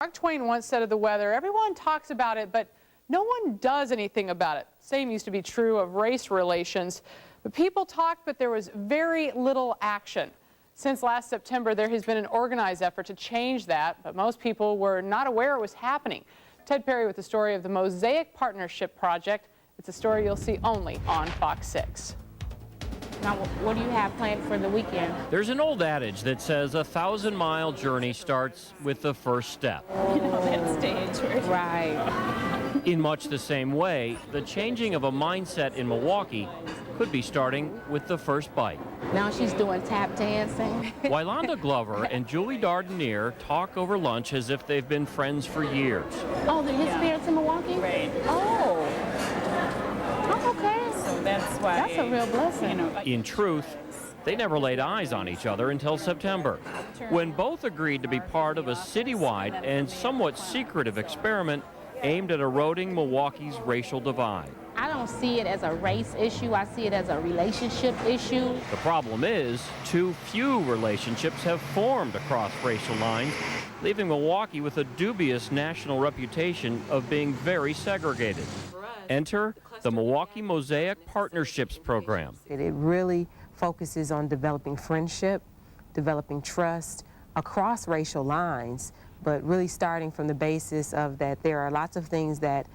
Mark Twain once said of the weather, everyone talks about it, but no one does anything about it. Same used to be true of race relations. But people talked, but there was very little action. Since last September, there has been an organized effort to change that, but most people were not aware it was happening. Ted Perry with the story of the Mosaic Partnership Project. It's a story you'll see only on Fox 6. Now, what do you have planned for the weekend? There's an old adage that says a 1,000-mile journey starts with the first step. You know, that stage. Right. In much the same way, the changing of a mindset in Milwaukee could be starting with the first bite. Now she's doing tap dancing. Wylonda Glover and Julie Dardenier talk over lunch as if they've been friends for years. Oh, his parents in Milwaukee? Right. Oh, okay. So that's why. That's a real blessing. You know, In truth, they never laid eyes on each other until September, when both agreed to be part of a citywide and somewhat secretive experiment aimed at eroding Milwaukee's racial divide. I don't see it as a race issue. I see it as a relationship issue. The problem is, too few relationships have formed across racial lines, leaving Milwaukee with a dubious national reputation of being very segregated. Enter the Milwaukee Mosaic Partnerships Program. It really focuses on developing friendship, developing trust across racial lines, but really starting from the basis of that there are lots of things that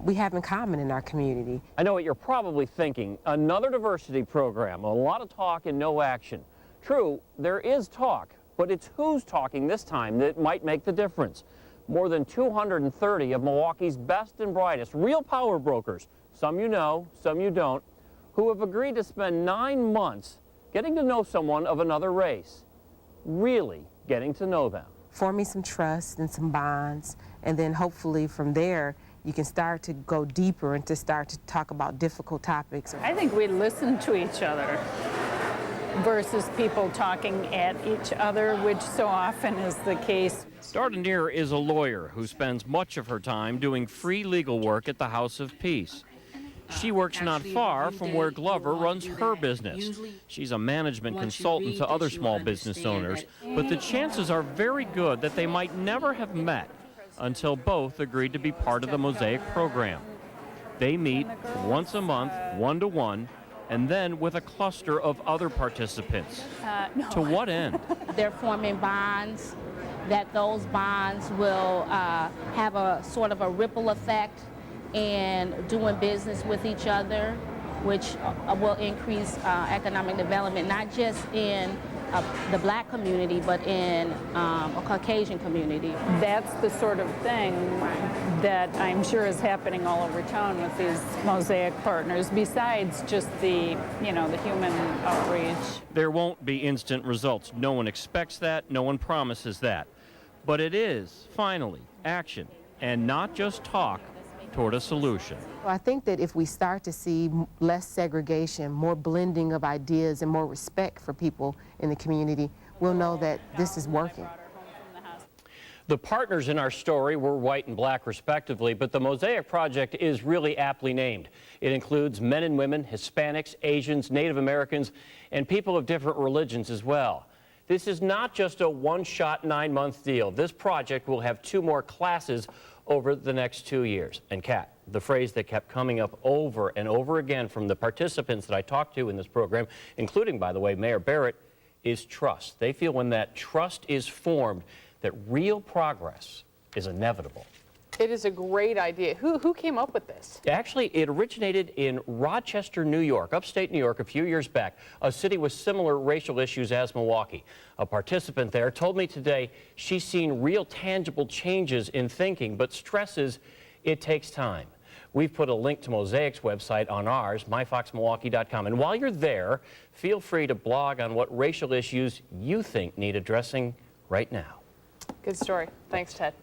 we have in common in our community. I know what you're probably thinking. Another diversity program, a lot of talk and no action. True, there is talk, but it's who's talking this time that might make the difference. More than 230 of Milwaukee's best and brightest, real power brokers, some you know, some you don't, who have agreed to spend 9 months getting to know someone of another race, really getting to know them. Forming some trust and some bonds, and then hopefully from there you can start to go deeper and to start to talk about difficult topics. I think we listen to each other versus people talking at each other, which so often is the case. Dardenier is a lawyer who spends much of her time doing free legal work at the House of Peace. She works not far from where Glover runs her business. She's a management consultant to other small business owners, but the chances are very good that they might never have met until both agreed to be part of the Mosaic program. They meet once a month, one-to-one, and then with a cluster of other participants. To what end? They're forming bonds, that those bonds will have a sort of a ripple effect and doing business with each other, which will increase economic development, not just in the black community, but in a Caucasian community. That's the sort of thing that I'm sure is happening all over town with these Mosaic partners, besides just the, you know, the human outreach. There won't be instant results. No one expects that. No one promises that. But it is, finally, action, and not just talk toward a solution. I think that if we start to see less segregation, more blending of ideas, and more respect for people in the community, we'll know that this is working. The partners in our story were white and black respectively, but the Mosaic Project is really aptly named. It includes men and women, Hispanics, Asians, Native Americans, and people of different religions as well. This is not just a one-shot 9-month deal. This project will have 2 more classes over the next 2 years. And Kat, the phrase that kept coming up over and over again from the participants that I talked to in this program, including, by the way, Mayor Barrett, is trust. They feel when that trust is formed, that real progress is inevitable. It is a great idea. Who came up with this? Actually, it originated in Rochester, New York, upstate New York, a few years back, a city with similar racial issues as Milwaukee. A participant there told me today she's seen real tangible changes in thinking, but stresses it takes time. We've put a link to Mosaic's website on ours, myfoxmilwaukee.com. And while you're there, feel free to blog on what racial issues you think need addressing right now. Good story. Thanks, Ted.